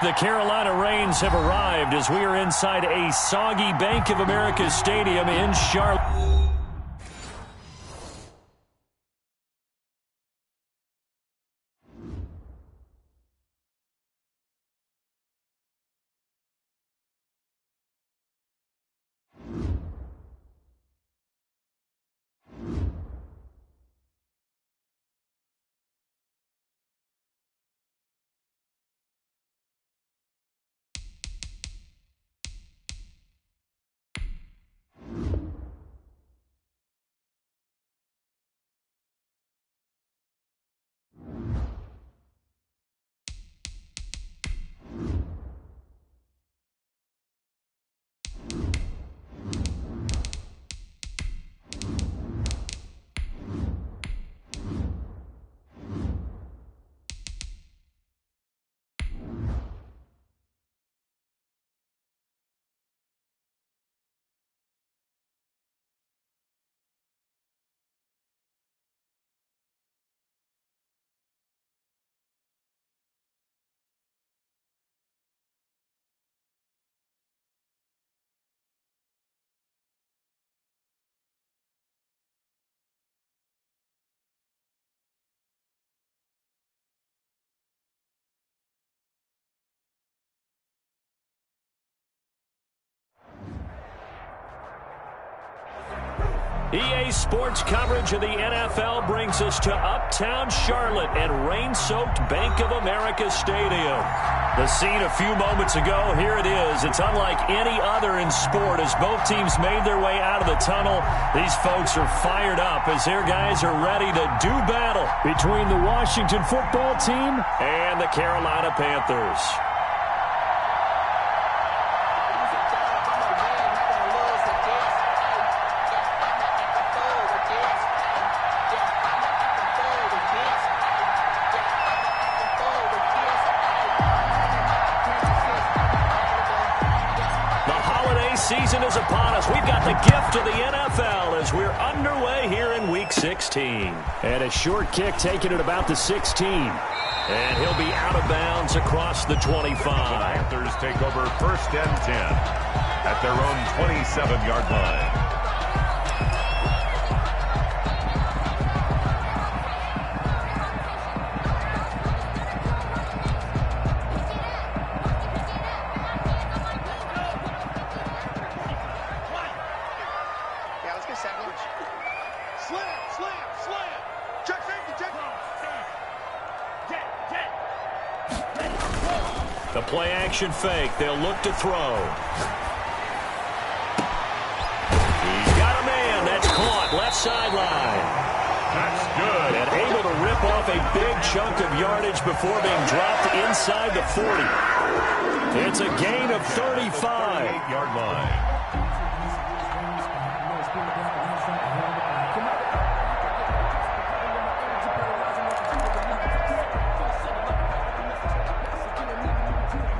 The Carolina Rains have arrived as we are inside a soggy Bank of America Stadium in Charlotte. EA Sports coverage of the NFL brings us to uptown Charlotte and rain-soaked Bank of America Stadium. The scene a few moments ago, here it is. It's unlike any other in sport as both teams made their way out of the tunnel. These folks are fired up as their guys are ready to do battle between the Washington football team and the Carolina Panthers. Season is upon us. We've got the gift of the NFL as we're underway here in Week 16. And a short kick taken at about the 16. And he'll be out of bounds across the 25. The Panthers take over 1st and 10 at their own 27-yard line. The play-action fake. They'll look to throw. He's got a man. That's caught. Left sideline. That's good. And able to rip off a big chunk of yardage before being dropped inside the 40. It's a gain of 35. 38-yard line.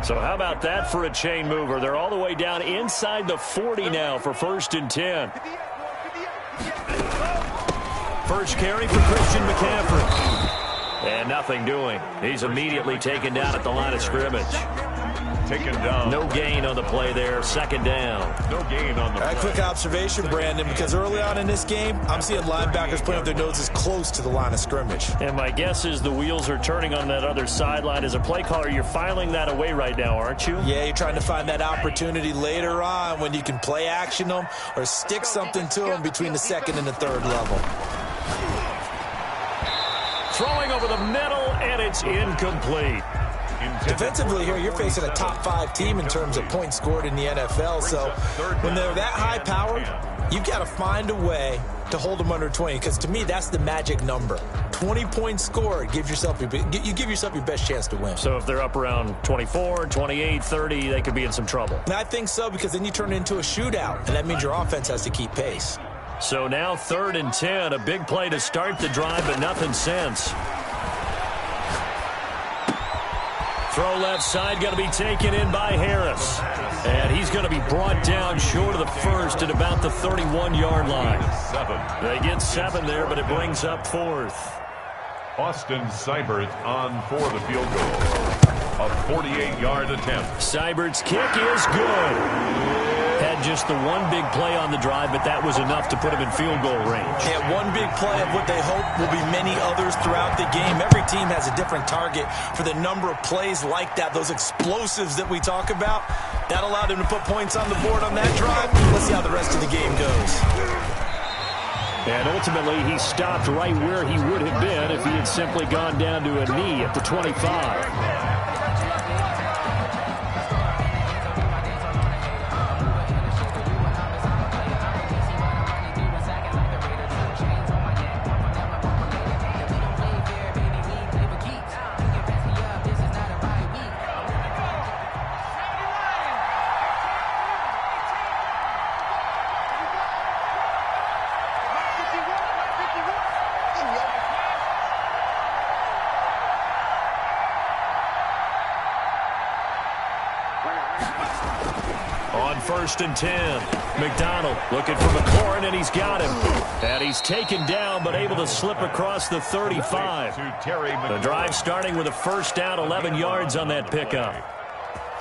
So how about that for a chain mover? They're all the way down inside the 40 now for 1st and 10. First carry for Christian McCaffrey. And nothing doing. He's immediately taken down at the line of scrimmage. Taken down. No gain on the play there. 2nd down. No gain on the play. A quick observation, Brandon, because early on in this game, I'm seeing linebackers playing with their noses close to the line of scrimmage. And my guess is the wheels are turning on that other sideline. As a play caller, you're filing that away right now, aren't you? Yeah, you're trying to find that opportunity later on when you can play action them or stick something to them between the 2nd and the 3rd level. Throwing over the middle, and it's incomplete. Defensively here, you're facing a top 5 team in terms of points scored in the NFL. So when they're that high-powered, you've got to find a way to hold them under 20. Because to me, that's the magic number. 20 points scored gives yourself you give yourself your best chance to win. So if they're up around 24, 28, 30, they could be in some trouble. And I think so, because then you turn it into a shootout, and that means your offense has to keep pace. So now 3rd and 10, a big play to start the drive, but nothing since. Throw left side, going to be taken in by Harris. And he's going to be brought down short of the 1st at about the 31-yard line. They get 7 there, but it brings up 4th. Austin Seibert on for the field goal. A 48-yard attempt. Seibert's kick is good. Had just the one big play on the drive, but that was enough to put him in field goal range. Yeah, one big play of what they hope will be many others throughout the game. Every team has a different target for the number of plays like that, those explosives that we talk about. That allowed him to put points on the board on that drive. Let's see how the rest of the game goes. And ultimately, he stopped right where he would have been if he had simply gone down to a knee at the 25. On 1st and 10, McDonald looking for McLaurin, and he's got him. And he's taken down, but able to slip across the 35. The drive starting with a first down, 11 yards on that pickup.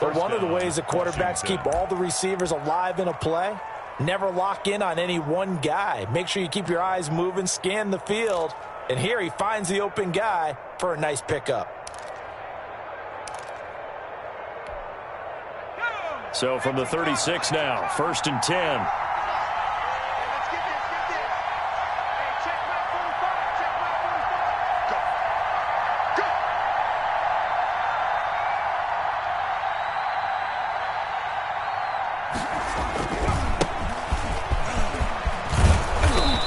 But one of the ways that quarterbacks keep all the receivers alive in a play, never lock in on any one guy. Make sure you keep your eyes moving, scan the field. And here he finds the open guy for a nice pickup. So from the 36 now, 1st and 10.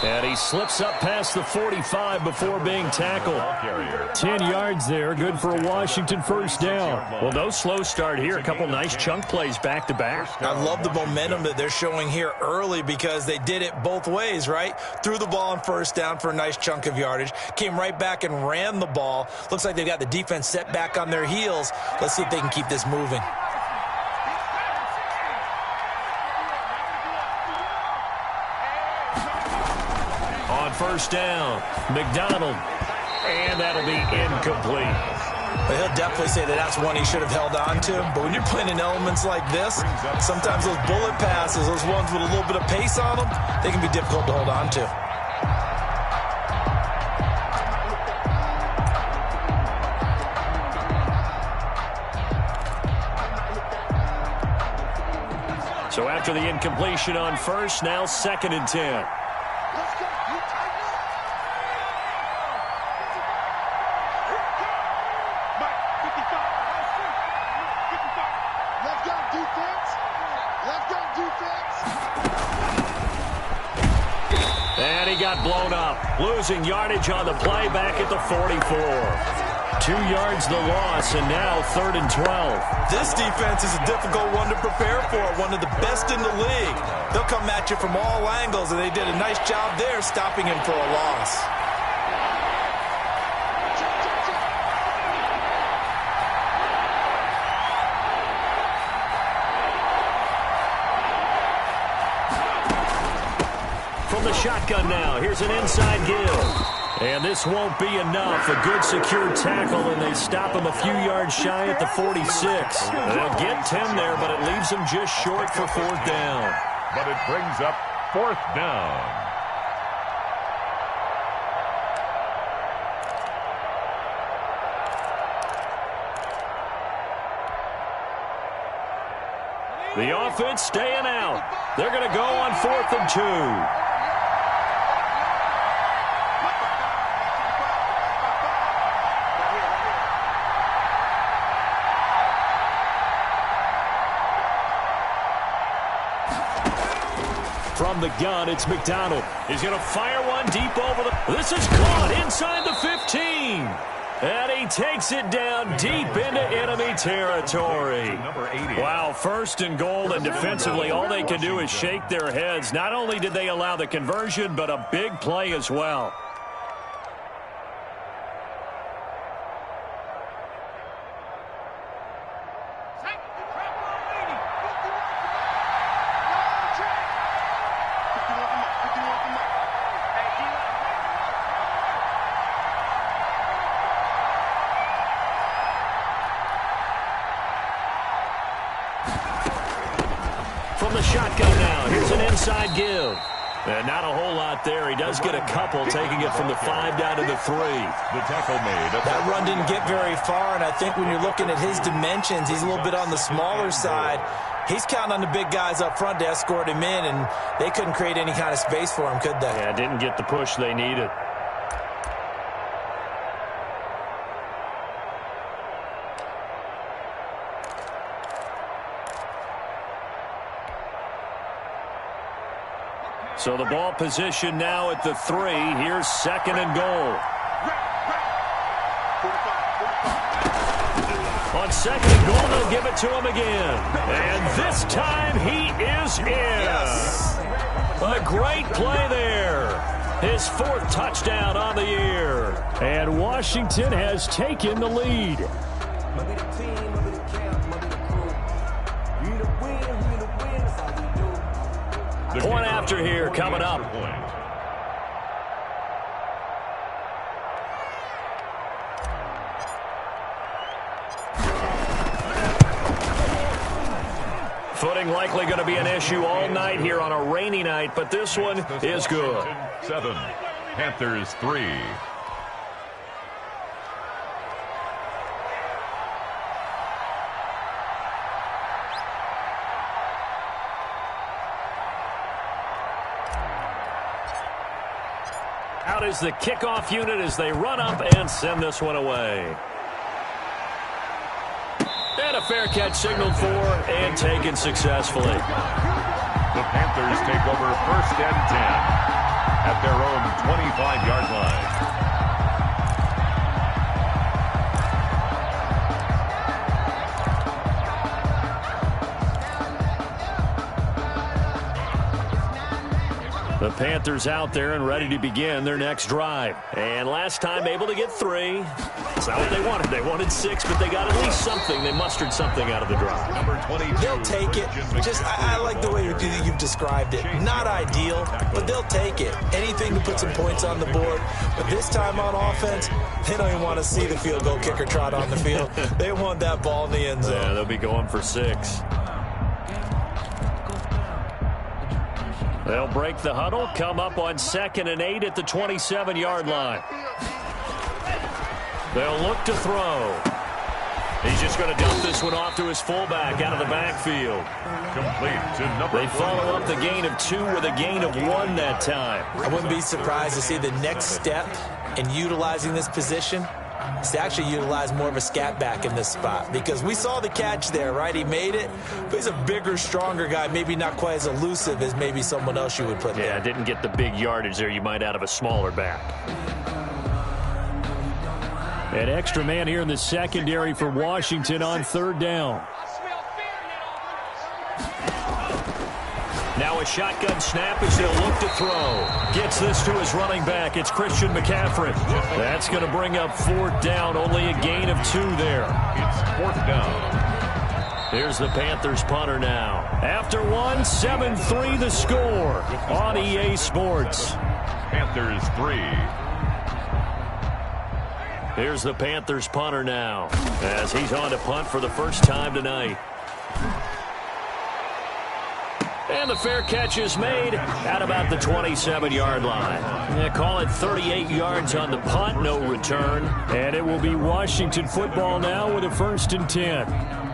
And he slips up past the 45 before being tackled. 10 yards there, good for a Washington first down. Well, no slow start here. A couple nice chunk plays back-to-back. I love the momentum that they're showing here early because they did it both ways, right? Threw the ball on first down for a nice chunk of yardage. Came right back and ran the ball. Looks like they've got the defense set back on their heels. Let's see if they can keep this moving. First down, McDonald, and that'll be incomplete. Well, he'll definitely say that that's one he should have held on to, but when you're playing in elements like this, sometimes those bullet passes, those ones with a little bit of pace on them, they can be difficult to hold on to. So after the incompletion on first, now 2nd and 10. And he got blown up, losing yardage on the play back at the 44. 2 yards the loss, and now 3rd and 12. This defense is a difficult one to prepare for, one of the best in the league. They'll come at you from all angles, and they did a nice job there stopping him for a loss. From the shotgun now, here's an inside give. And this won't be enough. A good secure tackle, and they stop him a few yards shy at the 46. They'll get 10 there, but it leaves them just short for 4th down. But it brings up 4th down. The offense staying out. They're going to go on 4th and 2. From the gun, it's McDonald. He's going to fire one deep over the... This is caught inside the 15. And he takes it down deep into enemy territory. Wow, 1st and goal, and defensively, all they can do is shake their heads. Not only did they allow the conversion, but a big play as well. shotgun now. Here's an inside give. And not a whole lot there. He does get a couple, taking it from the 5 down to the 3. The tackle made. That run didn't get very far, and I think when you're looking at his dimensions, he's a little bit on the smaller side. He's counting on the big guys up front to escort him in, and they couldn't create any kind of space for him, could they? Yeah, didn't get the push they needed. So the ball position now at the 3. Here's 2nd and goal. On 2nd and goal, they'll give it to him again. And this time he is in. Yes. A great play there. His 4th touchdown on the year. And Washington has taken the lead. Point after here coming up. Footing likely going to be an issue all night here on a rainy night, but this one is good. 7, Panthers 3. Out is the kickoff unit as they run up and send this one away. And a fair catch signaled for and taken successfully. The Panthers take over 1st and 10 at their own 25-yard line. The Panthers out there and ready to begin their next drive. And last time able to get 3. It's not what they wanted. They wanted 6, but they got at least something. They mustered something out of the drive. Number 22. They'll take it. I like the way you've described it. Not ideal, but they'll take it. Anything to put some points on the board. But this time on offense, they don't even want to see the field goal kicker trot on the field. They want that ball in the end zone. Yeah, they'll be going for 6. They'll break the huddle, come up on 2nd and 8 at the 27-yard line. They'll look to throw. He's just going to dump this one off to his fullback out of the backfield. Complete to number. They follow up the gain of 2 with a gain of 1 that time. I wouldn't be surprised to see the next step in utilizing this position is to actually utilize more of a scat back in this spot, because we saw the catch there, right? He made it, but he's a bigger, stronger guy, maybe not quite as elusive as maybe someone else you would put there. Yeah, didn't get the big yardage there you might out of a smaller back. An extra man here in the secondary for Washington on 3rd down. Now a shotgun snap as he'll look to throw. Gets this to his running back. It's Christian McCaffrey. That's going to bring up 4th down. Only a gain of 2 there. It's 4th down. Here's the Panthers punter now. After 1, 7-3 the score on EA Sports. Panthers 3. Here's the Panthers punter now as he's on to punt for the first time tonight. And the fair catch is made at about the 27-yard line. Yeah, call it 38 yards on the punt, no return. And it will be Washington football now with a 1st and 10.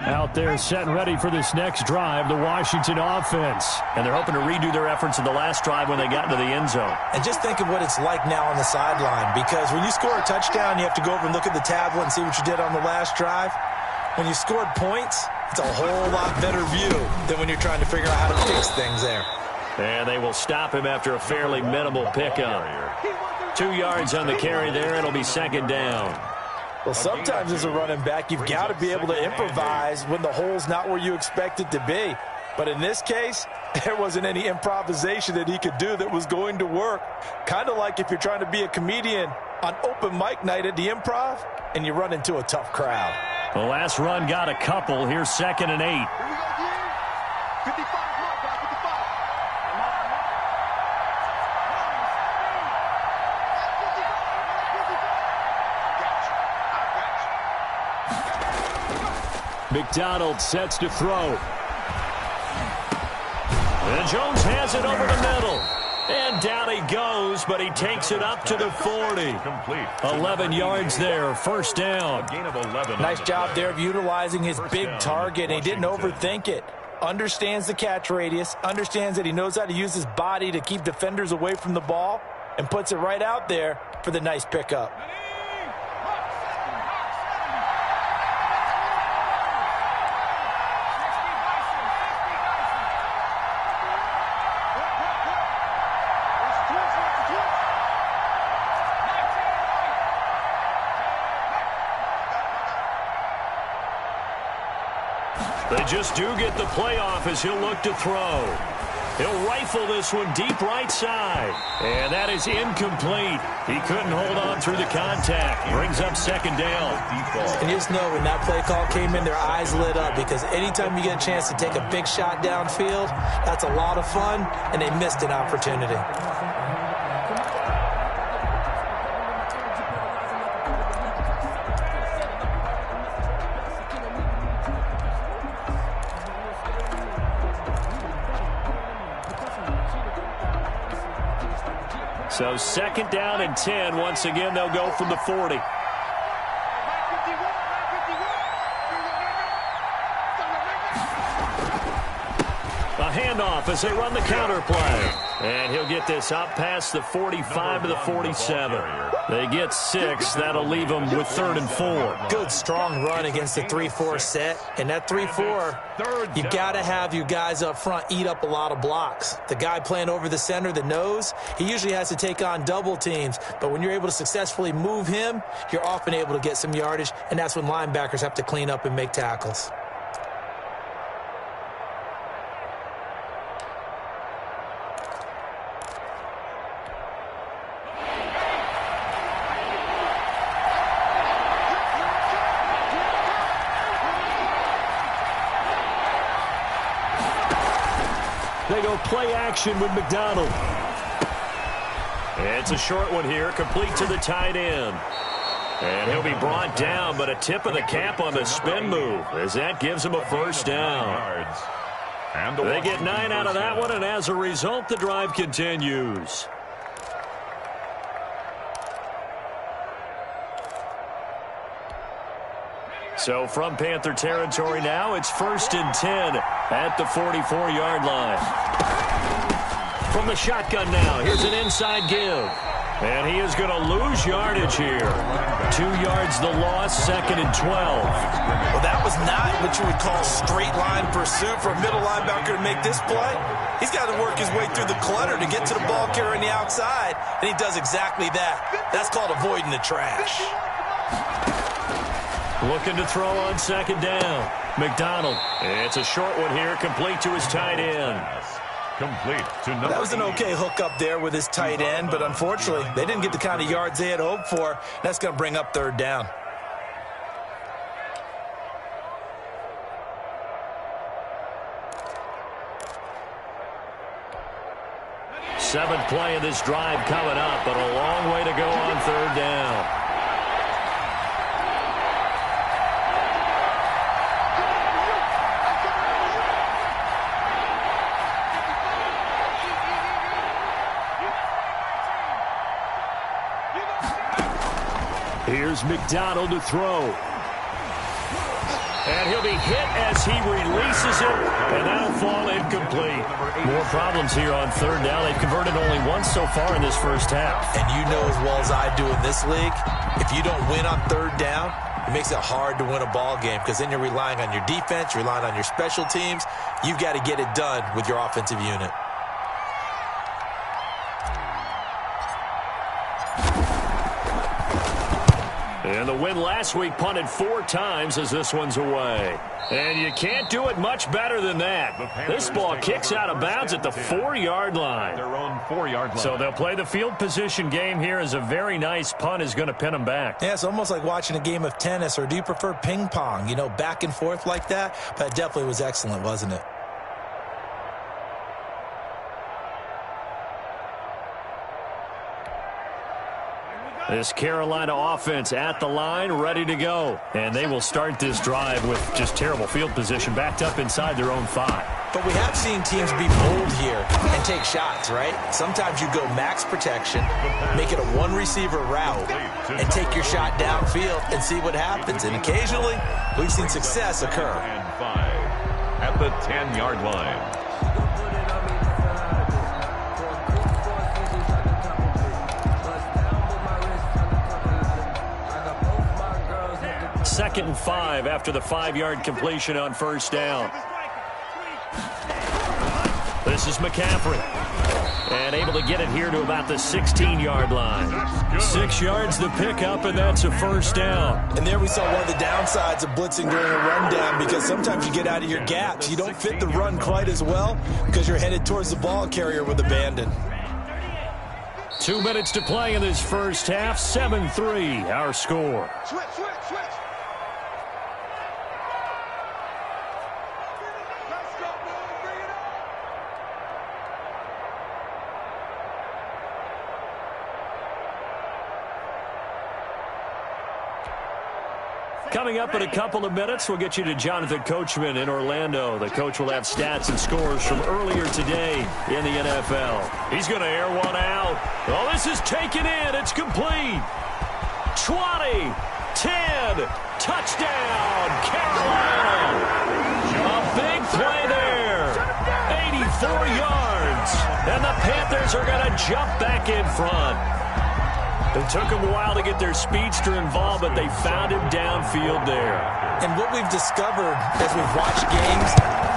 Out there set and ready for this next drive, the Washington offense. And they're hoping to redo their efforts in the last drive when they got into the end zone. And just think of what it's like now on the sideline, because when you score a touchdown, you have to go over and look at the tablet and see what you did on the last drive. When you scored points, it's a whole lot better view than when you're trying to figure out how to fix things there. And they will stop him after a fairly minimal pickup. 2 yards on the carry there. It'll be 2nd down. Well, sometimes as a running back, you've got to be able to improvise when the hole's not where you expect it to be. But in this case, there wasn't any improvisation that he could do that was going to work. Kind of like if you're trying to be a comedian on open mic night at the Improv and you run into a tough crowd. The last run got a couple. Here's 2nd and 8. McDonald sets to throw. And Jones has it over the middle. And down he goes, but he takes it up to the 40. Complete. 11 yards there, first down. Gain of 11. Nice job there of utilizing his big target. He didn't overthink it. Understands the catch radius, understands that he knows how to use his body to keep defenders away from the ball, and puts it right out there for the nice pickup. They just do get the playoff as he'll look to throw. He'll rifle this one deep right side. And that is incomplete. He couldn't hold on through the contact. Brings up second down. And you just know when that play call came in, their eyes lit up, because anytime you get a chance to take a big shot downfield, that's a lot of fun, and they missed an opportunity. So second down and 10. Once again, they'll go from the 40. A handoff as they run the counter play. And he'll get this up past the 45 to the 47. They get 6. That'll leave them with 3rd and 4. Good, strong run against the 3-4 set. And that 3-4, you got to have your guys up front eat up a lot of blocks. The guy playing over the center, the nose, he usually has to take on double teams. But when you're able to successfully move him, you're often able to get some yardage. And that's when linebackers have to clean up and make tackles. They go play action with McDonald. It's a short one here, complete to the tight end. And he'll be brought down, but a tip of the cap on the spin move, as that gives him a first down. They get 9 out of that one, and as a result, the drive continues. So from Panther territory now, it's 1st and 10 at the 44-yard line. From the shotgun now, here's an inside give. And he is going to lose yardage here. 2 yards the loss, 2nd and 12. Well, that was not what you would call straight line pursuit for a middle linebacker to make this play. He's got to work his way through the clutter to get to the ball carrier on the outside, and he does exactly that. That's called avoiding the trash. Looking to throw on 2nd down. McDonald. It's a short one here, complete to his tight end. Complete to number That was an okay hook up there with his tight end, but unfortunately, they didn't get the kind of yards they had hoped for. That's going to bring up 3rd down. Seventh play of this drive coming up, but a long way to go on 3rd down. Here's McDonald to throw. And he'll be hit as he releases it, and that'll fall incomplete. More problems here on 3rd down. They've converted only once so far in this first half. And you know as well as I do in this league, if you don't win on 3rd down, it makes it hard to win a ball game, because then you're relying on your defense, you're relying on your special teams. You've got to get it done with your offensive unit. And the win last week punted 4 times as this one's away. And you can't do it much better than that. This ball kicks out of bounds at the 4-yard line. Their own 4-yard line. So they'll play the field position game here as a very nice punt is going to pin them back. Yeah, it's almost like watching a game of tennis, or do you prefer ping pong? You know, back and forth like that? But it definitely was excellent, wasn't it? This Carolina offense at the line, ready to go. And they will start this drive with just terrible field position, backed up inside their own 5. But we have seen teams be bold here and take shots, right? Sometimes you go max protection, make it a one-receiver route, and take your shot downfield and see what happens. And occasionally, we've seen success occur. And 5 at the 10-yard line. 2nd and 5 after the 5-yard completion on first down. This is McCaffrey. And able to get it here to about the 16-yard line. 6 yards the pickup, and that's a first down. And there we saw one of the downsides of blitzing during a rundown, because sometimes you get out of your gaps. You don't fit the run quite as well because you're headed towards the ball carrier with abandon. 2 minutes to play in this first half. 7-3 our score. Switch. Coming up in a couple of minutes, we'll get you to Jonathan Coachman in Orlando. The coach will have stats and scores from earlier today in the NFL. He's going to air one out. Oh, this is taken in. It's complete. 20, 10, touchdown, Carolina. A big play there. 84 yards. And the Panthers are going to jump back in front. It took them a while to get their speedster involved, but they found him downfield there. And what we've discovered as we've watched games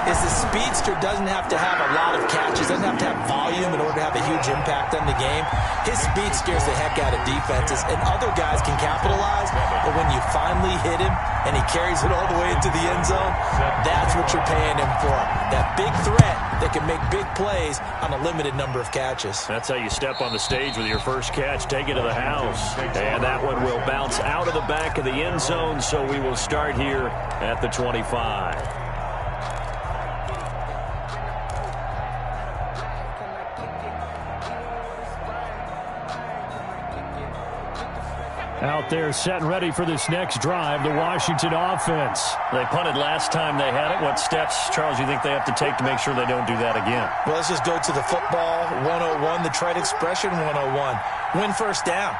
is the speedster doesn't have to have a lot of catches, doesn't have to have volume in order to have a huge impact on the game. His speed scares the heck out of defenses, and other guys can capitalize, but when you finally hit him and he carries it all the way into the end zone, that's what you're paying him for. That big threat that can make big plays on a limited number of catches. That's how you step on the stage with your first catch, take it to the house. And that one will bounce out of the back of the end zone, so we will start here at the 25. Out there set and ready for this next drive, the Washington offense. They punted last time they had it. What steps, Charles, you think they have to take to make sure they don't do that again? Well, let's just go to the football 101, the trade expression 101. Win first down.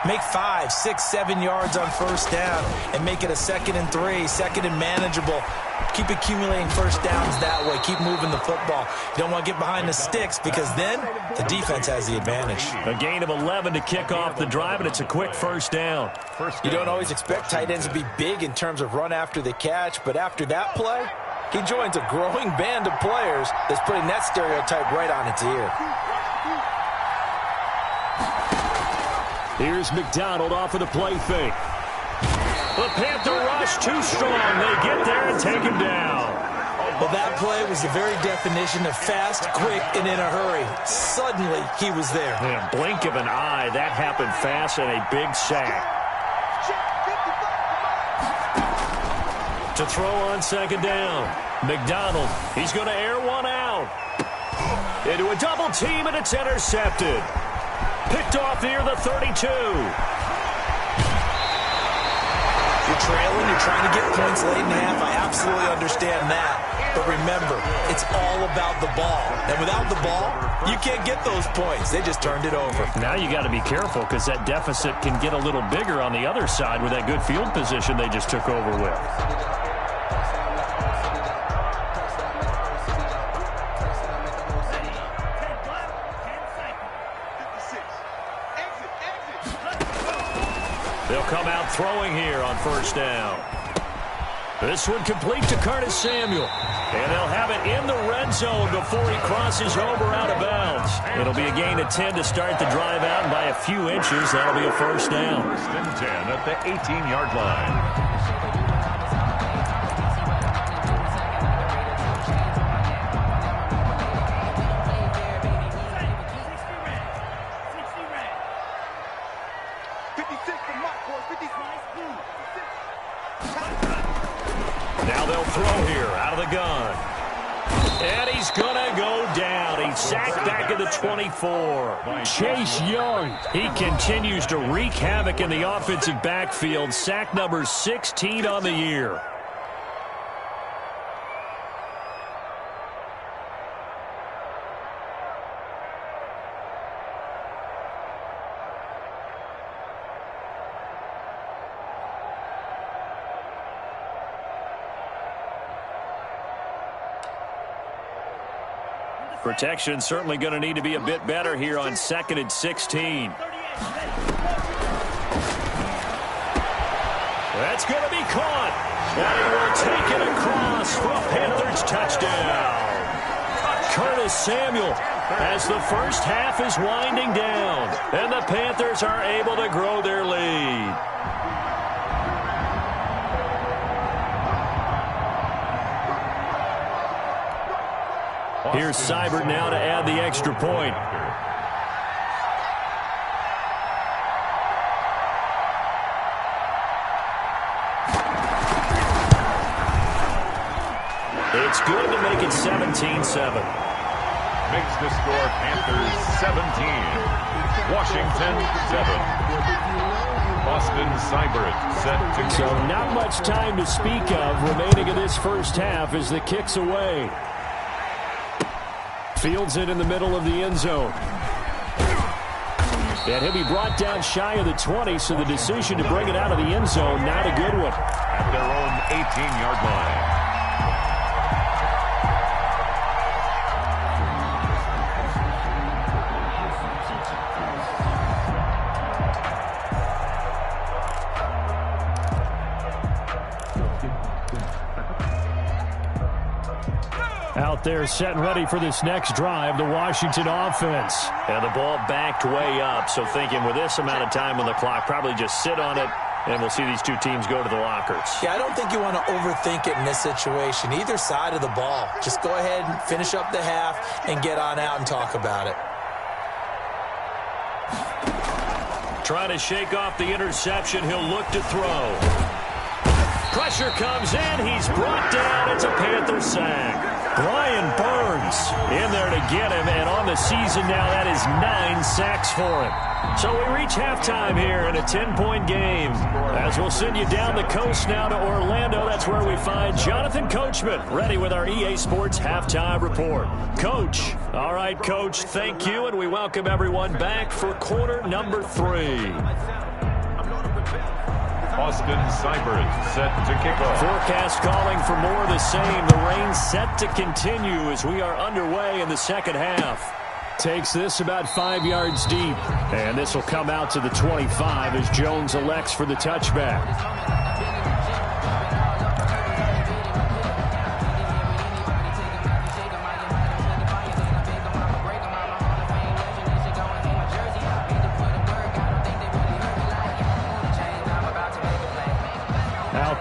Make 5, 6, 7 yards on first down and make it a 2nd and 3, 2nd and manageable. Keep accumulating first downs that way. Keep moving the football. You don't want to get behind the sticks because then the defense has the advantage. A gain of 11 to kick off the drive, and it's a quick first down. You don't always expect tight ends to be big in terms of run after the catch, but after that play, he joins a growing band of players that's putting that stereotype right on its ear. Here's McDonald off of the play fake. The Panther rush too strong. They get there and take him down. Well, that play was the very definition of fast, quick, and in a hurry. Suddenly, he was there. Yeah, blink of an eye. That happened fast and a big sack. To throw on second down. McDonald, he's going to air one out. Into a double team, and it's intercepted. Picked off near the 32. You're trailing, you're trying to get points late in half. I absolutely understand that. But remember, it's all about the ball. And without the ball, you can't get those points. They just turned it over. Now you got to be careful because that deficit can get a little bigger on the other side with that good field position they just took over with. They'll come out throwing here on first down. This one complete to Curtis Samuel. And they'll have it in the red zone before he crosses over out of bounds. It'll be a gain of 10 to start the drive out, and by a few inches, that'll be a first down. 1st and 10 at the 18-yard line. Now they'll throw here out of the gun. And he's going to go down. He's sacked back at the 24. Chase Young. He continues to wreak havoc in the offensive backfield. Sack number 16 on the year. Protection certainly going to need to be a bit better here on 2nd and 16. That's going to be caught. And he will take it across for a Panthers touchdown. Curtis Samuel as the first half is winding down. And the Panthers are able to grow their lead. Here's Seibert now to add the extra point. It's good to make it 17-7. Makes the score Panthers 17. Washington 7. Austin Seibert set to kick. So not much time to speak of remaining in this first half as the kick's away. Fields it in the middle of the end zone. And he'll be brought down shy of the 20, so the decision to bring it out of the end zone, not a good one. At their own 18-yard line. Out there set and ready for this next drive, the Washington offense. And the ball backed way up, so thinking with this amount of time on the clock, probably just sit on it, and we'll see these two teams go to the lockers. Yeah, I don't think you want to overthink it in this situation. Either side of the ball. Just go ahead and finish up the half and get on out and talk about it. Trying to shake off the interception. He'll look to throw. Pressure comes in. He's brought down. It's a Panther sack. Brian Burns in there to get him, and on the season now, that is 9 sacks for him. So we reach halftime here in a 10-point game. As we'll send you down the coast now to Orlando, that's where we find Jonathan Coachman, ready with our EA Sports Halftime Report. Coach. All right, Coach, thank you, and we welcome everyone back for quarter number 3. Austin Seibert set to kick off. Forecast calling for more of the same. The rain set to continue as we are underway in the second half. Takes this about 5 yards deep. And this will come out to the 25 as Jones elects for the touchback.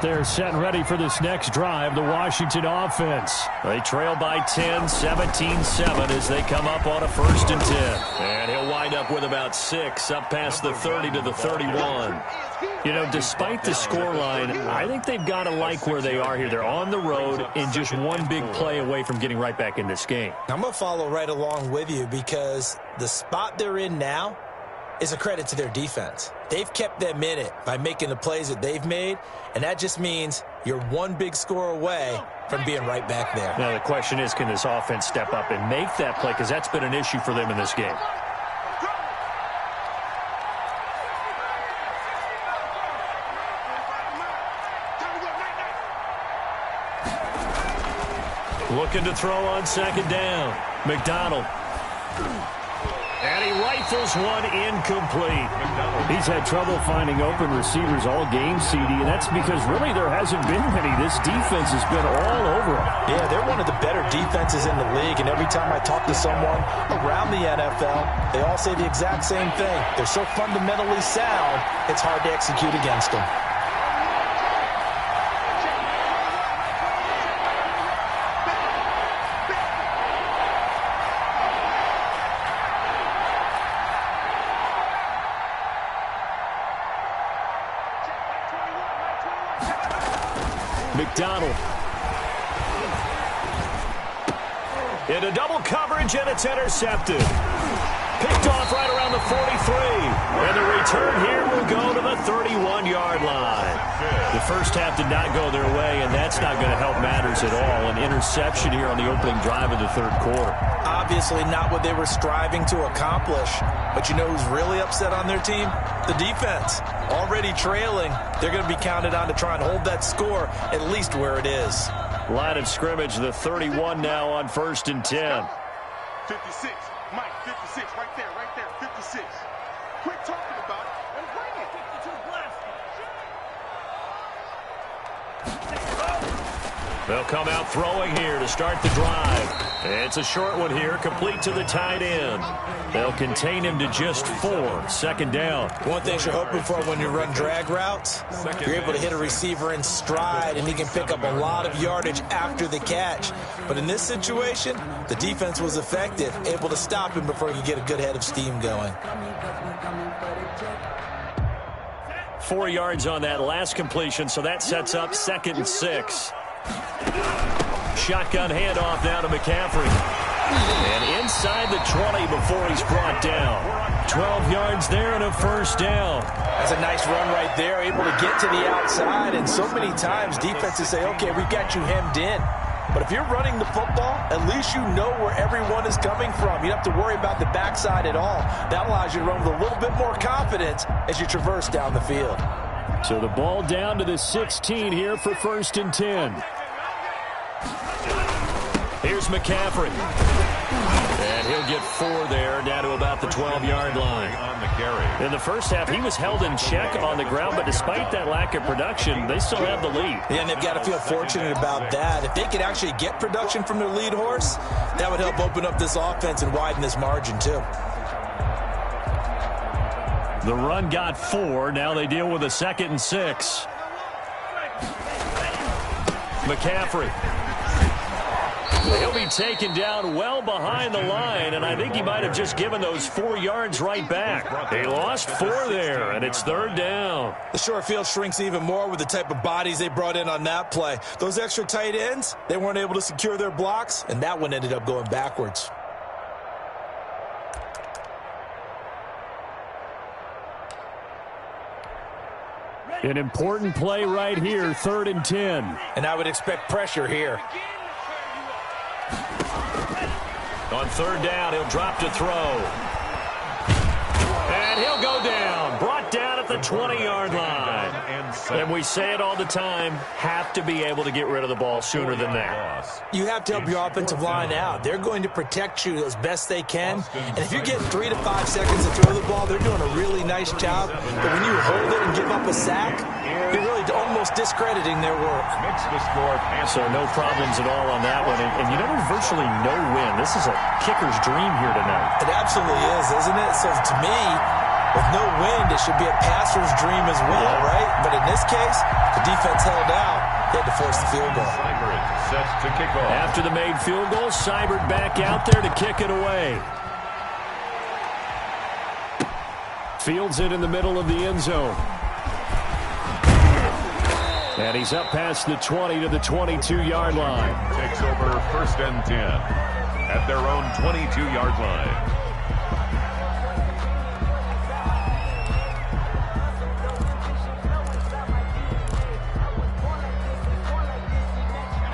They're set and ready for this next drive, the Washington offense. They trail by 10, 17-7 as they come up on a 1st and 10. And he'll wind up with about 6 up past the 30 to the 31. You know, despite the scoreline, I think they've got to like where they are here. They're on the road and just one big play away from getting right back in this game. I'm going to follow right along with you because the spot they're in now is a credit to their defense. They've kept them in it by making the plays that they've made, and that just means you're one big score away from being right back there. Now, the question is, can this offense step up and make that play? Because that's been an issue for them in this game. Looking to throw on 2nd down. McDonald. And he rifles one incomplete. He's had trouble finding open receivers all game, CD, and that's because really there hasn't been many. This defense has been all over him. Yeah, they're one of the better defenses in the league, and every time I talk to someone around the NFL, they all say the exact same thing. They're so fundamentally sound, it's hard to execute against them. McDonald. Into double coverage, and it's intercepted. Picked off right around the 43. And the return here will go to the 31-yard line. The first half did not go their way, and that's not going to help matters at all. An interception here on the opening drive of the third quarter. Obviously not what they were striving to accomplish. But you know who's really upset on their team? The defense. Already trailing. They're going to be counted on to try and hold that score at least where it is. Line of scrimmage, the 31 now on 1st and 10. 56. Mike, 56, right there, 56. Quit talking about it and bring it. 52 blast. They'll come out throwing here to start the drive. It's a short one here, complete to the tight end. They'll contain him to just 4. 2nd down. One thing you're hoping for when you run drag routes, you're able to hit a receiver in stride, and he can pick up a lot of yardage after the catch. But in this situation, the defense was effective, able to stop him before he could get a good head of steam going. 4 yards on that last completion, so that sets up 2nd and 6. Shotgun handoff now to McCaffrey. And inside the 20 before he's brought down. 12 yards there and a 1st down. That's a nice run right there, able to get to the outside. And so many times defenses say, okay, we've got you hemmed in. But if you're running the football, at least you know where everyone is coming from. You don't have to worry about the backside at all. That allows you to run with a little bit more confidence as you traverse down the field. So the ball down to the 16 here for 1st and 10. Here's McCaffrey. And he'll get 4 there, down to about the 12-yard line. In the first half, he was held in check on the ground, but despite that lack of production, they still have the lead. Yeah, and they've got to feel fortunate about that. If they could actually get production from their lead horse, that would help open up this offense and widen this margin, too. The run got 4. Now they deal with a 2nd and 6. McCaffrey. He'll be taken down well behind the line, and I think he might have just given those 4 yards right back. They lost 4 there, and it's 3rd down. The short field shrinks even more with the type of bodies they brought in on that play. Those extra tight ends, they weren't able to secure their blocks, and that one ended up going backwards. An important play right here, 3rd and 10. And I would expect pressure here. On 3rd down, he'll drop to throw. And he'll go down. Brought down at the 20-yard line. And we say it all the time, have to be able to get rid of the ball sooner than that. You have to help your offensive line out. They're going to protect you as best they can. And if you get 3 to 5 seconds to throw the ball, they're doing a really nice job. But when you hold it and give up a sack, you're really almost discrediting their work. So no problems at all on that one. And you know, there's virtually no win. This is a kicker's dream here tonight. It absolutely is, isn't it? So to me, with no wind, it should be a passer's dream as well, right? But in this case, the defense held out. They had to force the field goal. Sets to kick off. After the made field goal, Seibert back out there to kick it away. Fields it in the middle of the end zone. And he's up past the 20 to the 22-yard line. Takes over 1st and 10 at their own 22-yard line.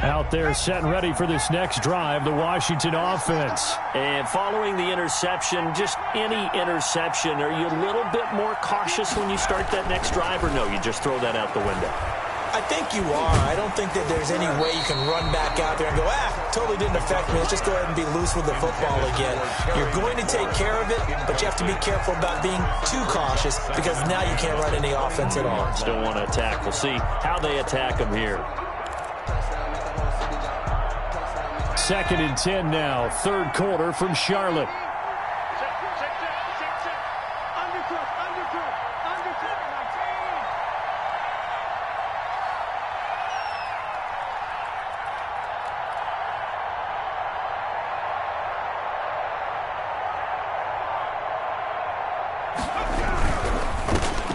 Out there set and ready for this next drive, the Washington offense. And following the interception, just any interception, are you a little bit more cautious when you start that next drive, or no, you just throw that out the window? I think you are. I don't think that there's any way you can run back out there and go, totally didn't affect me. Let's just go ahead and be loose with the football again. You're going to take care of it, but you have to be careful about being too cautious because now you can't run any offense at all. Still want to attack. We'll see how they attack them here. 2nd and 10 now, 3rd quarter from Charlotte.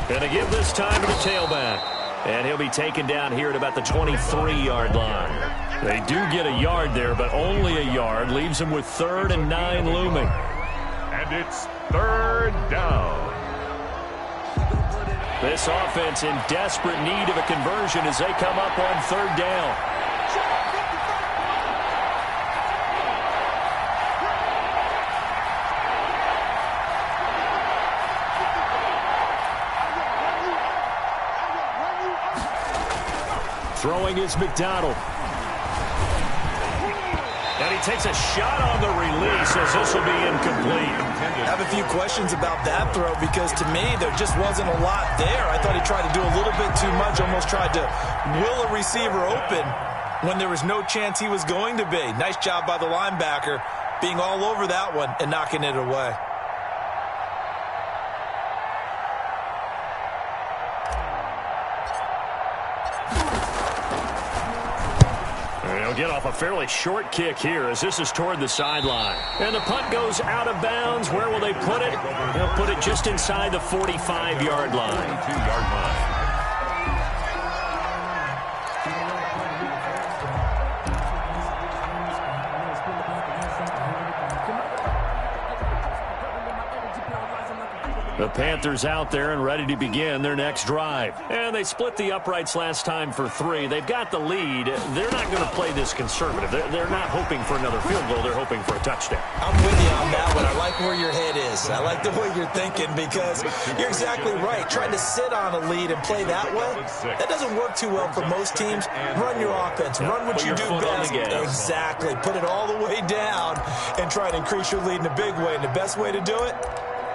Going to give this time to the tailback. And he'll be taken down here at about the 23-yard line. They do get a yard there, but only a yard. Leaves them with 3rd and 9 looming. And it's 3rd down. This offense in desperate need of a conversion as they come up on 3rd down. Throwing is McDonald. And he takes a shot on the release as this will be incomplete. I have a few questions about that throw because to me there just wasn't a lot there. I thought he tried to do a little bit too much, almost tried to will a receiver open when there was no chance he was going to be. Nice job by the linebacker being all over that one and knocking it away. Get off a fairly short kick here as this is toward the sideline. And the punt goes out of bounds. Where will they put it? They'll put it just inside the 45-yard line. 42-yard line. The Panthers out there and ready to begin their next drive. And they split the uprights last time for 3. They've got the lead. They're not going to play this conservative. They're not hoping for another field goal. They're hoping for a touchdown. I'm with you on that one. I like where your head is. I like the way you're thinking because you're exactly right. Trying to sit on a lead and play that way, that doesn't work too well for most teams. Run your offense. Run what you do best. Exactly. Put it all the way down and try to increase your lead in a big way. And the best way to do it,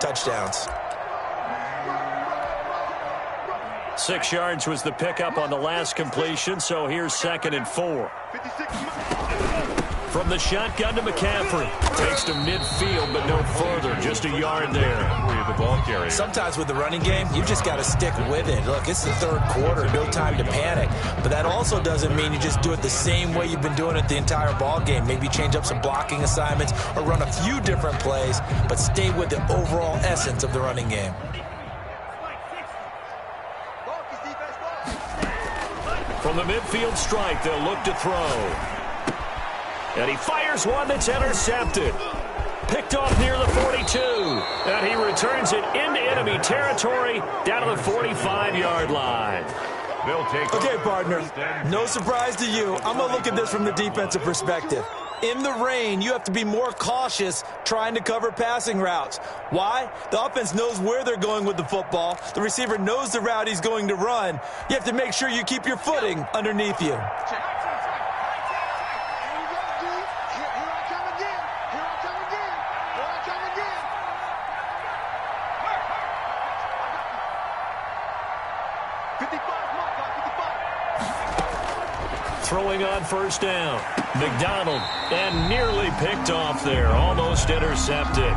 touchdowns. 6 yards was the pickup on the last completion, so here's 2nd and 4. From the shotgun to McCaffrey. Takes to midfield, but no further. Just a yard there. The ball carrier. Sometimes with the running game, you just got to stick with it. Look, it's the 3rd quarter. No time to panic. But that also doesn't mean you just do it the same way you've been doing it the entire ball game. Maybe change up some blocking assignments or run a few different plays, but stay with the overall essence of the running game. From the midfield strike, they'll look to throw. And he fires one that's intercepted. Picked off near the 42. And he returns it into enemy territory down to the 45-yard line. They'll take okay, partner, no surprise to you. I'm going to look at this from the defensive perspective. In the rain, you have to be more cautious trying to cover passing routes. Why? The offense knows where they're going with the football. The receiver knows the route he's going to run. You have to make sure you keep your footing underneath you. Throwing on 1st down. McDonald, and nearly picked off there. Almost intercepted.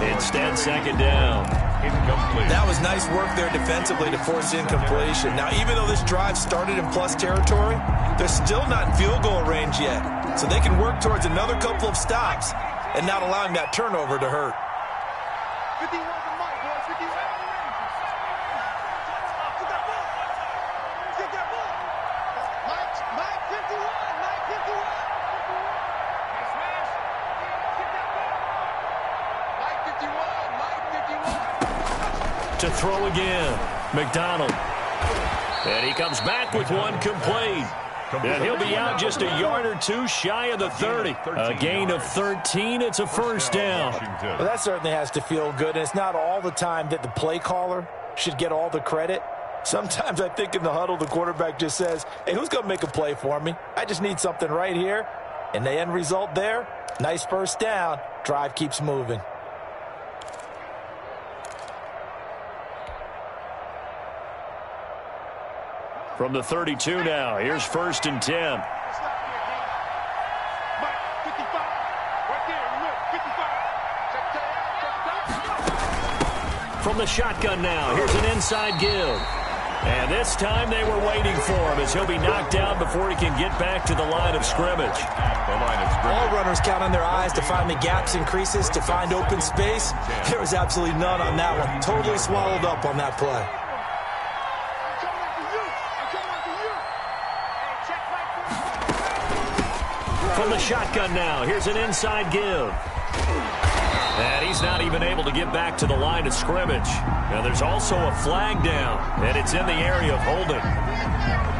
Instead, 2nd down. Incomplete. That was nice work there defensively to force incompletion. Now, even though this drive started in plus territory, they're still not in field goal range yet. So they can work towards another couple of stops and not allowing that turnover to hurt. 51 to Mike, boys. 51. Mike 51. Mike 51. To throw again. McDonald. And he comes back with one complete. And he'll be out just a yard or two shy of the 30. A gain of 13. It's a 1st down. Well, that certainly has to feel good. And it's not all the time that the play caller should get all the credit. Sometimes I think in the huddle, the quarterback just says, hey, who's going to make a play for me? I just need something right here. And the end result there, nice 1st down. Drive keeps moving. From the 32 now, here's 1st and 10. From the shotgun now, here's an inside give. And this time they were waiting for him as he'll be knocked down before he can get back to the line of scrimmage. All runners count on their eyes to find the gaps and creases, to find open space. There was absolutely none on that one. Totally swallowed up on that play. From the shotgun now, here's an inside give. And he's not even able to get back to the line of scrimmage. Now there's also a flag down, and it's in the area of holding.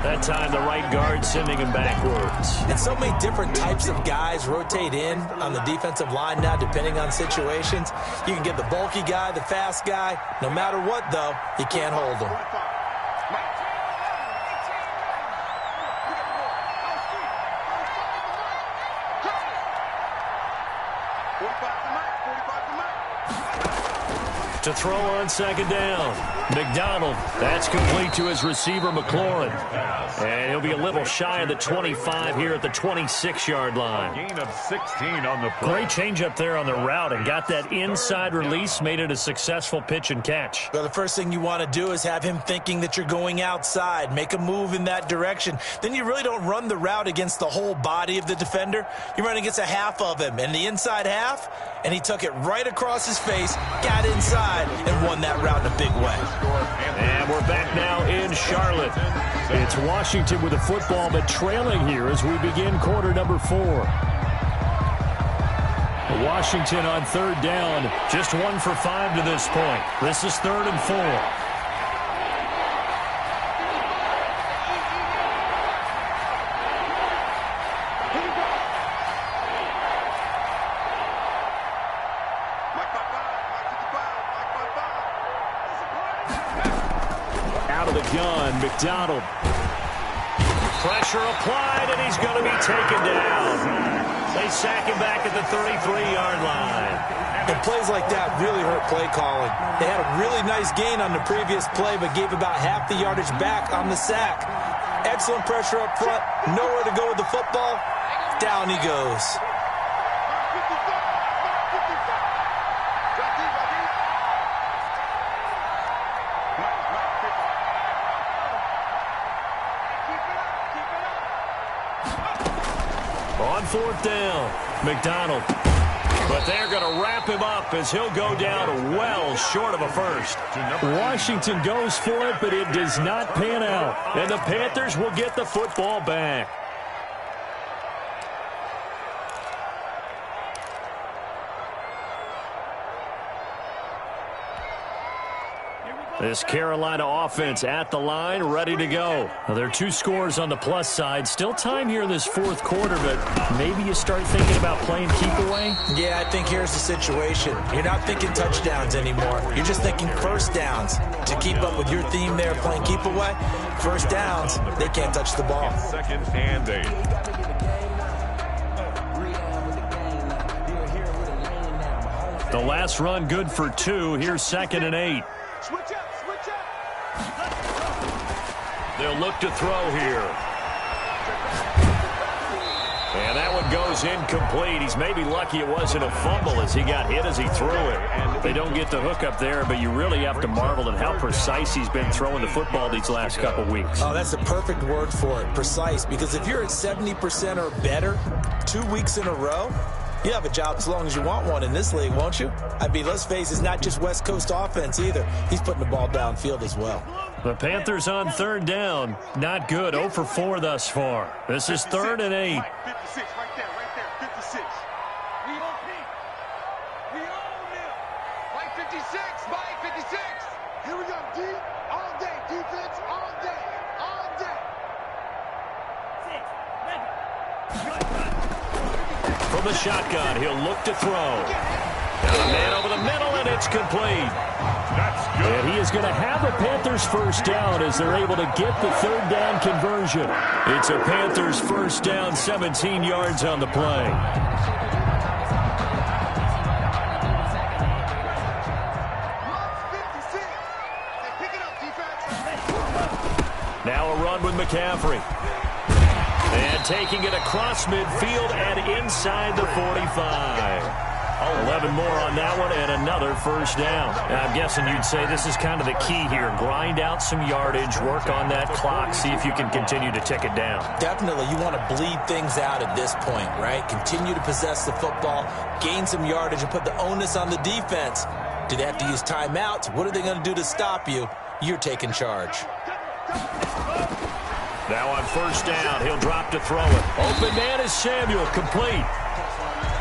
That time the right guard sending him backwards. And so many different types of guys rotate in on the defensive line now, depending on situations. You can get the bulky guy, the fast guy. No matter what, though, you can't hold him. To throw on second down. McDonald, that's complete to his receiver, McLaurin. And he'll be a little shy of the 25 here at the 26-yard line. Gain of 16 on the play. Great change up there on the route and got that inside release, made it a successful pitch and catch. Well, the first thing you want to do is have him thinking that you're going outside, make a move in that direction. Then you really don't run the route against the whole body of the defender. You run against a half of him, and the inside half, and he took it right across his face, got inside, and won that route in a big way. And we're back now in Charlotte. It's Washington with the football, but trailing here as we begin quarter number 4. Washington on third down, just 1 for 5 to this point. This is 3rd and 4. McDonald. Pressure applied, and he's going to be taken down. They sack him back at the 33-yard line. And plays like that really hurt play calling. They had a really nice gain on the previous play, but gave about half the yardage back on the sack. Excellent pressure up front. Nowhere to go with the football. Down he goes. On 4th down, McDonald. But they're going to wrap him up as he'll go down well short of a first. Washington goes for it, but it does not pan out. And the Panthers will get the football back. This Carolina offense at the line, ready to go. Now, there are 2 scores on the plus side. Still time here in this 4th quarter, but maybe you start thinking about playing keep away? Yeah, I think here's the situation. You're not thinking touchdowns anymore. You're just thinking first downs. To keep up with your theme there, playing keep away, first downs, they can't touch the ball. 2nd and 8. The last run good for 2. Here's 2nd and 8. Switch up. They'll look to throw here. And that one goes incomplete. He's maybe lucky it wasn't a fumble as he got hit as he threw it. They don't get the hook up there, but you really have to marvel at how precise he's been throwing the football these last couple weeks. Oh, that's the perfect word for it, precise. Because if you're at 70% or better 2 weeks in a row, you have a job as long as you want one in this league, won't you? I mean, let's face it, it's not just West Coast offense either. He's putting the ball downfield as well. The Panthers on 3rd down. Not good. 0 for 4 thus far. This is 3rd and 8. 56, right there, 56. We own him. Mike 56, Mike 56. Here we go, D. All day, defense, all day. From the shotgun, he'll look to throw. Got a man over the middle, and it's complete. That's good. And he is going to have a Panthers first down as they're able to get the 3rd down conversion. It's a Panthers first down, 17 yards on the play. Now a run with McCaffrey. And taking it across midfield and inside the 45. 11 more on that one and another first down. I'm guessing you'd say this is kind of the key here. Grind out some yardage, work on that clock, see if you can continue to tick it down. Definitely. You want to bleed things out at this point, right? Continue to possess the football, gain some yardage, and put the onus on the defense. Do they have to use timeouts? What are they going to do to stop you? You're taking charge. Now on first down, he'll drop to throw it. Open man is Samuel, complete.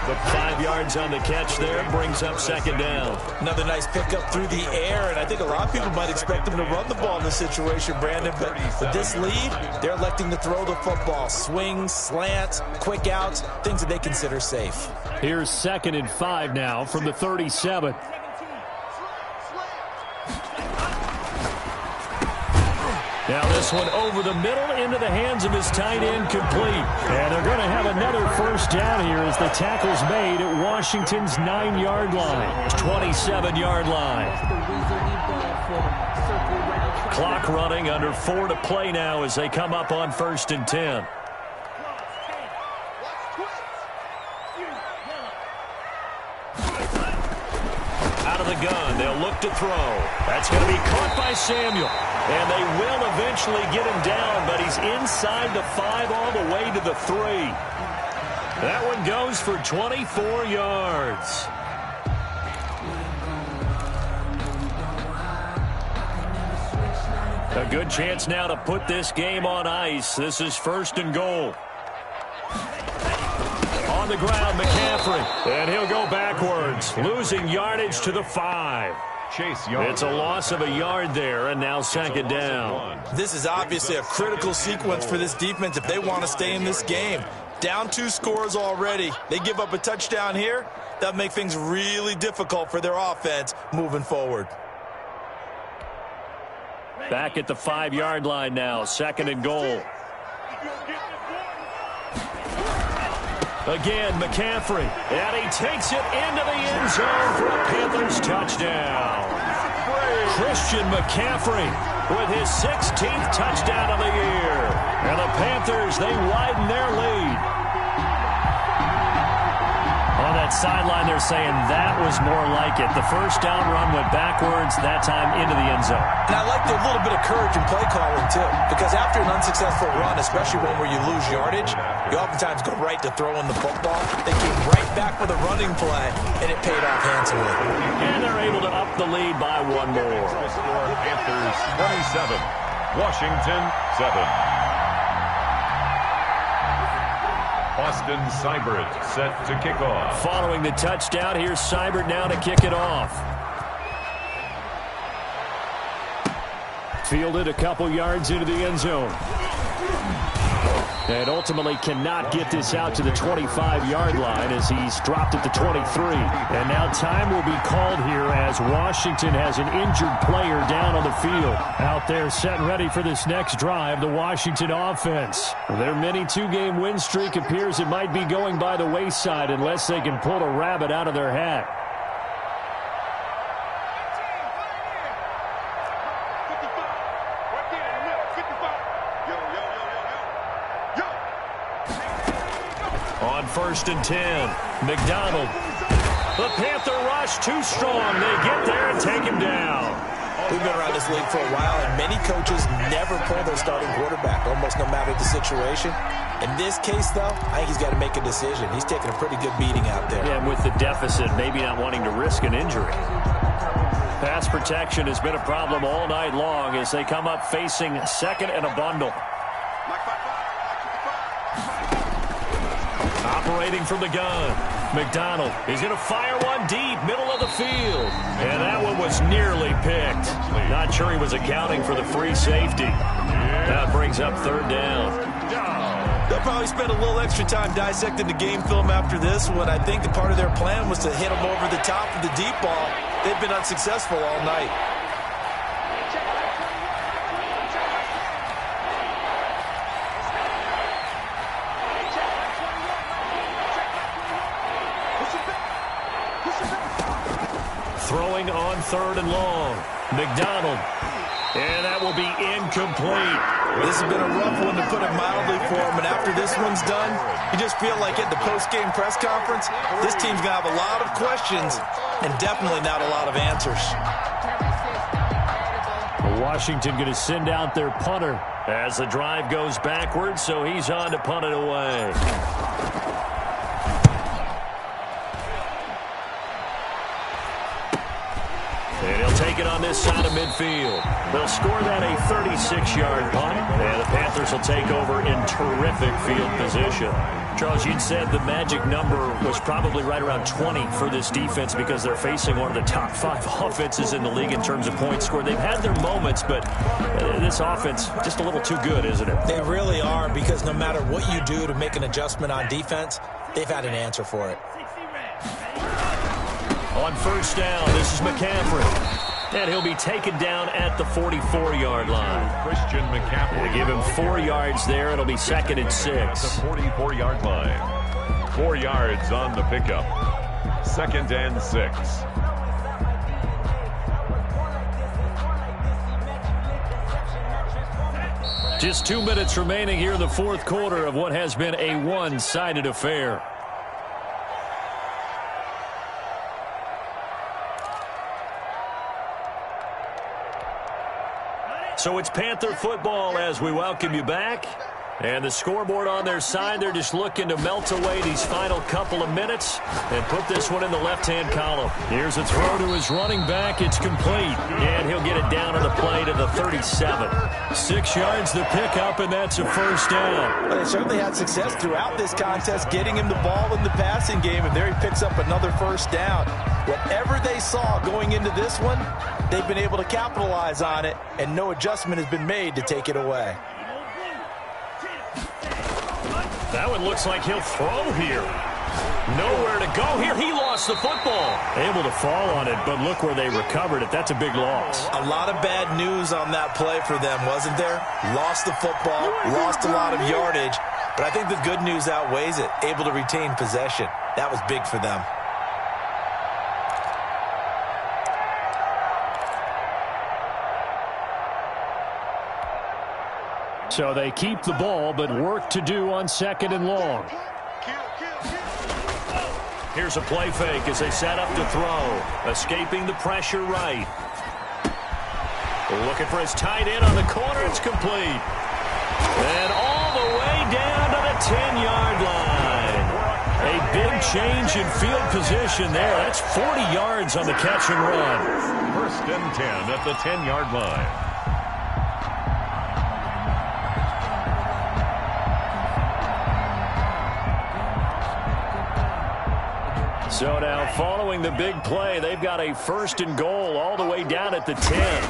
The 5 yards on the catch there brings up second down. Another nice pickup through the air, and I think a lot of people might expect him to run the ball in this situation, Brandon, but with this lead, they're electing to throw the football. Swings, slants, quick outs, things that they consider safe. Here's 2nd and 5 now from the 37. Now this one over the middle into the hands of his tight end, complete. And they're going to have another first down here as the tackle's made at Washington's 9-yard line. 27-yard line. Clock running, under 4 to play now as they come up on 1st and 10. Out of the gun, they'll look to throw. That's going to be caught by Samuel. And they will eventually get him down, but he's inside the 5 all the way to the 3. That one goes for 24 yards. A good chance now to put this game on ice. This is 1st and goal. On the ground, McCaffrey. And he'll go backwards, losing yardage to the 5. It's a loss of a yard there, and now 2nd down. This is obviously a critical sequence for this defense if they want to stay in this game. Down 2 scores already. They give up a touchdown here. That'll make things really difficult for their offense moving forward. Back at the 5-yard line now, 2nd and goal. Again, McCaffrey, and he takes it into the end zone for a Panthers touchdown. Christian McCaffrey with his 16th touchdown of the year. And the Panthers, they widen their lead. On that sideline, they're saying that was more like it. The first down run went backwards, that time into the end zone. And I like the little bit of courage in play calling, too, because after an unsuccessful run, especially one where you lose yardage, you oftentimes go right to throwing the football. They came right back with a running play, and it paid off handsomely. And they're able to up the lead by 1 more. Panthers 27, Washington 7. Austin Seibert set to kick off. Following the touchdown, here's Seibert now to kick it off. Fielded a couple yards into the end zone. And ultimately cannot get this out to the 25-yard line as he's dropped at the 23. And now time will be called here as Washington has an injured player down on the field. Out there set and ready for this next drive, the Washington offense. Their mini 2-game win streak appears it might be going by the wayside unless they can pull a rabbit out of their hat. On 1st and 10, McDonald. The Panther rush too strong. They get there and take him down. We've been around this league for a while, and many coaches never pull their starting quarterback, almost no matter the situation. In this case, though, I think he's got to make a decision. He's taking a pretty good beating out there. Yeah, and with the deficit, maybe not wanting to risk an injury. Pass protection has been a problem all night long as they come up facing 2nd and a bundle. Operating from the gun, McDonald is going to fire one deep, middle of the field. And that one was nearly picked. Not sure he was accounting for the free safety. That brings up 3rd down. They'll probably spend a little extra time dissecting the game film after this one. I think the part of their plan was to hit them over the top of the deep ball. They've been unsuccessful all night. Throwing on 3rd and long. McDonald. And that will be incomplete. This has been a rough one, to put it mildly, for him. And after this one's done, you just feel like at the post-game press conference, this team's going to have a lot of questions and definitely not a lot of answers. Washington going to send out their punter as the drive goes backwards, so he's on to punt it away. And he'll take take it on this side of midfield. They'll score that a 36-yard punt, and the Panthers will take over in terrific field position. Charles, you'd said the magic number was probably right around 20 for this defense because they're facing one of the top 5 offenses in the league in terms of points scored. They've had their moments, but this offense just a little too good, isn't it? They really are, because no matter what you do to make an adjustment on defense, they've had an answer for it. On first down, this is McCaffrey. And he'll be taken down at the 44-yard line. Christian McCaffrey. They give him 4 yards there. It'll be 2nd and 6. The 44-yard line. 4 yards on the pickup. 2nd and 6. Just 2 minutes remaining here in the fourth quarter of what has been a one-sided affair. So it's Panther football as we welcome you back. And the scoreboard on their side, they're just looking to melt away these final couple of minutes and put this one in the left-hand column. Here's a throw to his running back. It's complete. And he'll get it down on the play to the 37. 6 yards the pickup, and that's a first down. Well, they certainly had success throughout this contest getting him the ball in the passing game, and there he picks up another first down. Whatever they saw going into this one, they've been able to capitalize on it, and no adjustment has been made to take it away. That one looks like he'll throw here. Nowhere to go here. He lost the football. Able to fall on it, but look where they recovered it. That's a big loss. A lot of bad news on that play for them, wasn't there? Lost the football, lost a lot of yardage, but I think the good news outweighs it. Able to retain possession. That was big for them. So they keep the ball, but work to do on 2nd and long. Here's a play fake as they set up to throw. Escaping the pressure right. Looking for his tight end on the corner. It's complete. And all the way down to the 10-yard line. A big change in field position there. That's 40 yards on the catch and run. First and 10 at the 10-yard line. So now following the big play, they've got a 1st and goal all the way down at the 10.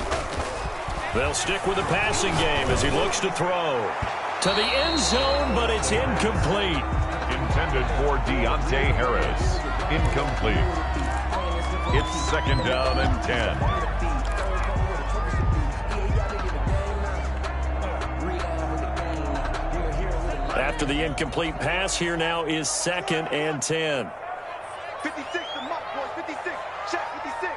They'll stick with the passing game as he looks to throw. To the end zone, but it's incomplete. Intended for Deontay Harris. Incomplete. It's 2nd down and 10. After the incomplete pass, here now is 2nd and 10. 56, the mark, boys. 56. Shaq, 56.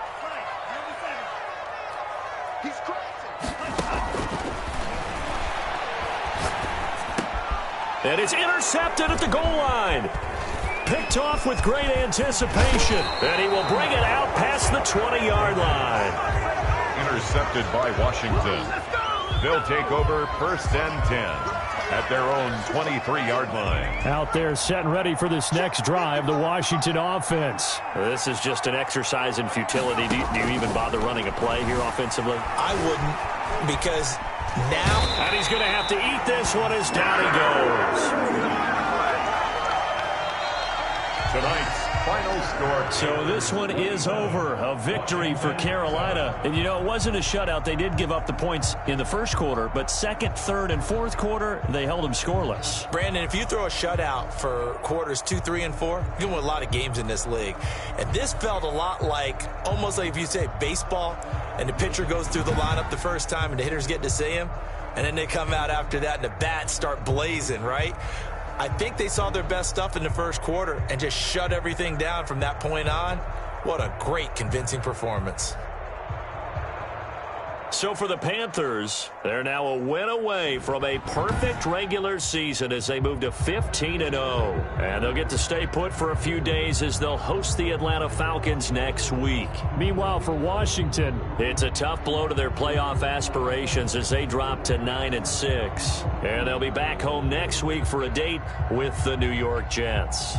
He's crossing. And it's intercepted at the goal line. Picked off with great anticipation. And he will bring it out past the 20-yard line. Intercepted by Washington. They'll take over 1st and 10. At their own 23-yard line. Out there set and ready for this next drive, the Washington offense. This is just an exercise in futility. Do you even bother running a play here offensively? I wouldn't, because now... And he's going to have to eat this one as down he goes. Tonight's final score. So this one is over. A victory for Carolina. And, you know, it wasn't a shutout. They did give up the points in the first quarter, but 2nd, 3rd, and 4th quarter, they held them scoreless. Brandon, if you throw a shutout for quarters 2, 3, and 4, you can win a lot of games in this league. And this felt a lot like, almost like if you say baseball, and the pitcher goes through the lineup the first time, and the hitters get to see him, and then they come out after that, and the bats start blazing, right? I think they saw their best stuff in the first quarter and just shut everything down from that point on. What a great, convincing performance. So for the Panthers, they're now a win away from a perfect regular season as they move to 15-0. And they'll get to stay put for a few days as they'll host the Atlanta Falcons next week. Meanwhile, for Washington, it's a tough blow to their playoff aspirations as they drop to 9-6. And they'll be back home next week for a date with the New York Jets.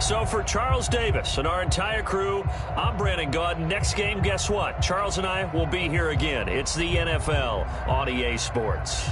So for Charles Davis and our entire crew, I'm Brandon Gaudin. Next game, guess what? Charles and I will be here again. It's the NFL on EA Sports.